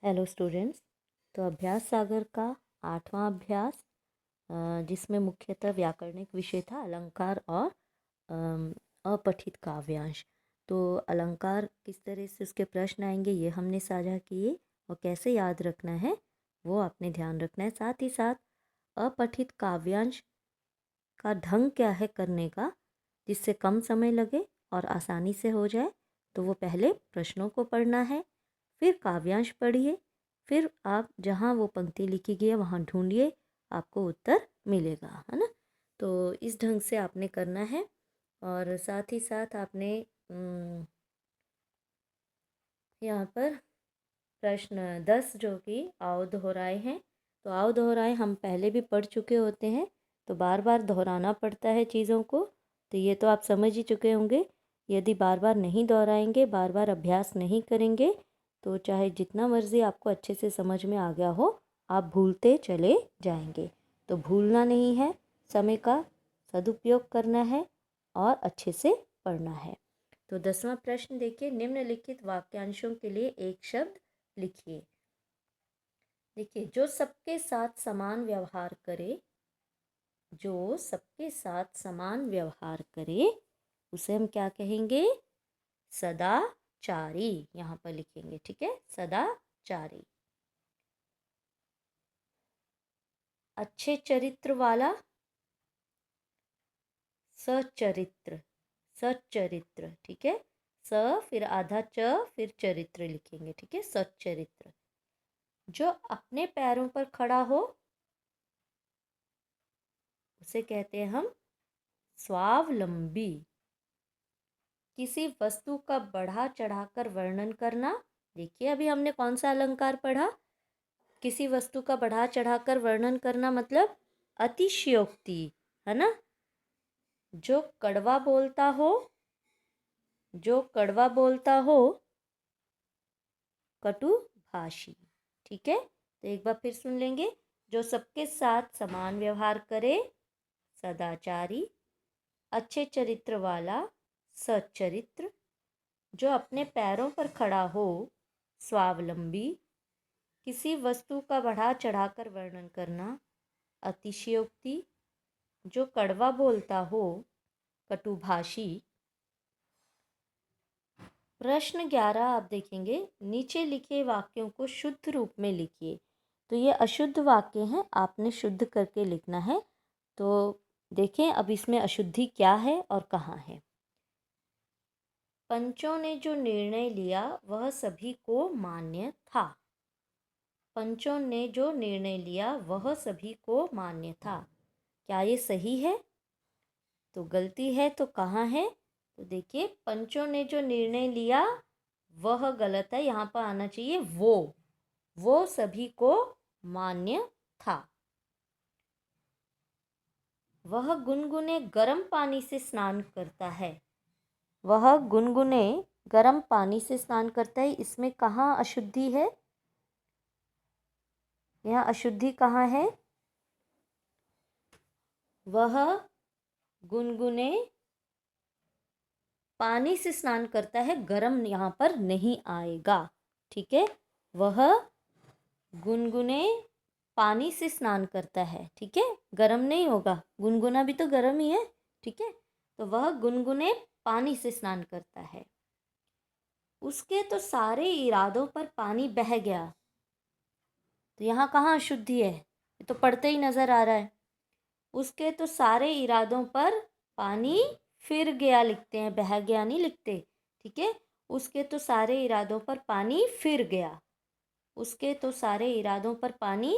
Hello students. तो अभ्यास सागर का 8वां अभ्यास, जिसमें मुख्यतः व्याकरणिक विषय था अलंकार और अपठित काव्यांश। तो अलंकार किस तरह से उसके प्रश्न आएंगे ये हमने साझा किए, और कैसे याद रखना है वो आपने ध्यान रखना है। साथ ही साथ अपठित काव्यांश का ढंग क्या है करने का, जिससे कम समय लगे और आसानी से हो जाए। तो वो पहले प्रश्नों को पढ़ना है, फिर काव्यांश पढ़िए, फिर आप जहाँ वो पंक्ति लिखी गई है वहाँ ढूंढिए, आपको उत्तर मिलेगा, है ना। तो इस ढंग से आपने करना है। और साथ ही साथ आपने यहाँ पर प्रश्न 10 जो कि आओ दोहराए हैं। तो आओ दोहराए हम पहले भी पढ़ चुके होते हैं, तो बार बार दोहराना पड़ता है चीज़ों को। तो ये तो आप समझ ही चुके होंगे। यदि बार बार नहीं दोहराएंगे, बार बार अभ्यास नहीं करेंगे, तो चाहे जितना मर्ज़ी आपको अच्छे से समझ में आ गया हो, आप भूलते चले जाएंगे। तो भूलना नहीं है, समय का सदुपयोग करना है और अच्छे से पढ़ना है। तो 10वां प्रश्न देखिए, निम्नलिखित वाक्यांशों के लिए एक शब्द लिखिए। देखिए, जो सबके साथ समान व्यवहार करे, जो सबके साथ समान व्यवहार करे, उसे हम क्या कहेंगे? सदाचारी। यहाँ पर लिखेंगे, ठीक है, सदाचारी। अच्छे चरित्र वाला, सचरित्र, सचरित्र, ठीक है। स फिर आधा च फिर चरित्र लिखेंगे, ठीक है, सचरित्र। जो अपने पैरों पर खड़ा हो, उसे कहते हैं हम स्वावलंबी। किसी वस्तु का बढ़ा चढ़ाकर वर्णन करना। देखिए, अभी हमने कौन सा अलंकार पढ़ा? किसी वस्तु का बढ़ा चढ़ाकर वर्णन करना मतलब अतिशयोक्ति, है ना। जो कड़वा बोलता हो, जो कड़वा बोलता हो, कटुभाषी, ठीक है। तो एक बार फिर सुन लेंगे। जो सबके साथ समान व्यवहार करे, सदाचारी। अच्छे चरित्र वाला, सच्चरित्र। जो अपने पैरों पर खड़ा हो, स्वावलंबी। किसी वस्तु का बढ़ा चढ़ाकर वर्णन करना, अतिशयोक्ति। जो कड़वा बोलता हो, कटुभाषी। प्रश्न 11 आप देखेंगे, नीचे लिखे वाक्यों को शुद्ध रूप में लिखिए। तो ये अशुद्ध वाक्य हैं, आपने शुद्ध करके लिखना है। तो देखें अब इसमें अशुद्धि क्या है और कहाँ है। पंचों ने जो निर्णय लिया वह सभी को मान्य था। पंचों ने जो निर्णय लिया वह सभी को मान्य था। क्या ये सही है? तो गलती है, तो कहाँ है? तो देखिए, पंचों ने जो निर्णय लिया वह गलत है, यहाँ पर आना चाहिए वो सभी को मान्य था। वह गुनगुने गर्म पानी से स्नान करता है। वह गुनगुने गर्म पानी से स्नान करता है, इसमें कहाँ अशुद्धि है? यहाँ अशुद्धि कहाँ है? वह गुनगुने पानी से स्नान करता है, गरम यहाँ पर नहीं आएगा, ठीक है। वह गुनगुने पानी से स्नान करता है, ठीक है, गरम नहीं होगा, गुनगुना भी तो गरम ही है, ठीक है। तो वह गुनगुने पानी से स्नान करता है। उसके तो सारे इरादों पर पानी बह गया। तो यहाँ कहाँ अशुद्धि है? ये तो पढ़ते ही नजर आ रहा है। उसके तो सारे इरादों पर पानी फिर गया लिखते हैं, बह गया नहीं लिखते, ठीक है। उसके तो सारे इरादों पर पानी फिर गया। उसके तो सारे इरादों पर पानी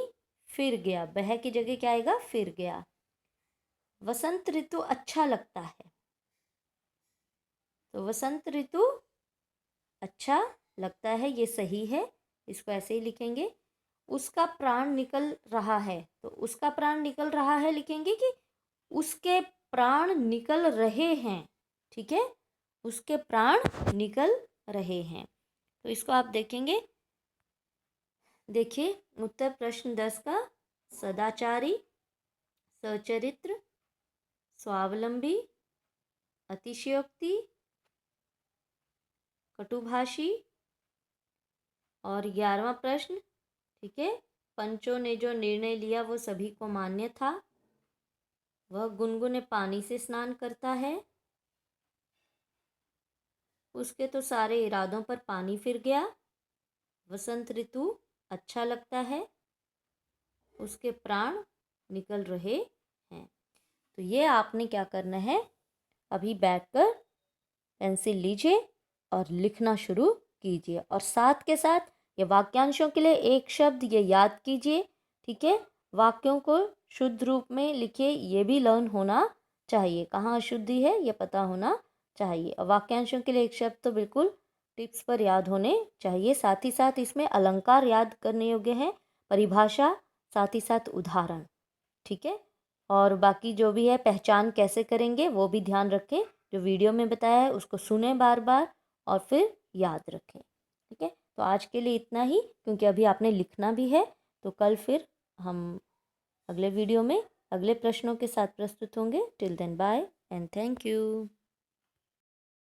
फिर गया, बह की जगह क्या आएगा? फिर गया। वसंत ऋतु अच्छा लगता है। तो वसंत ऋतु अच्छा लगता है, ये सही है, इसको ऐसे ही लिखेंगे। उसका प्राण निकल रहा है, तो उसका प्राण निकल रहा है लिखेंगे कि उसके प्राण निकल रहे हैं, ठीक है, उसके प्राण निकल रहे हैं। तो इसको आप देखेंगे। देखिए उत्तर प्रश्न 10 का, सदाचारी, सचरित्र, स्वावलंबी, अतिशयोक्ति, कटुभाषी, और 11वां प्रश्न, ठीक है, पंचों ने जो निर्णय लिया वो सभी को मान्य था। वह गुनगुने पानी से स्नान करता है, उसके तो सारे इरादों पर पानी फिर गया। वसंत ऋतु अच्छा लगता है, उसके प्राण निकल रहे हैं। तो ये आपने क्या करना है, अभी बैठकर पेंसिल लीजिए और लिखना शुरू कीजिए, और साथ के साथ ये वाक्यांशों के लिए एक शब्द ये याद कीजिए, ठीक है। वाक्यों को शुद्ध रूप में लिखिए, ये भी लर्न होना चाहिए, कहाँ अशुद्धि है ये पता होना चाहिए। और वाक्यांशों के लिए एक शब्द तो बिल्कुल टिप्स पर याद होने चाहिए, साथ ही साथ इसमें अलंकार याद करने योग्य है, परिभाषा, साथ ही साथ उदाहरण, ठीक है। और बाकी जो भी है पहचान कैसे करेंगे वो भी ध्यान रखें, जो वीडियो में बताया है उसको सुने बार बार और फिर याद रखें, ठीक है। तो आज के लिए इतना ही, क्योंकि अभी आपने लिखना भी है। तो कल फिर हम अगले वीडियो में अगले प्रश्नों के साथ प्रस्तुत होंगे। Till then bye and thank you.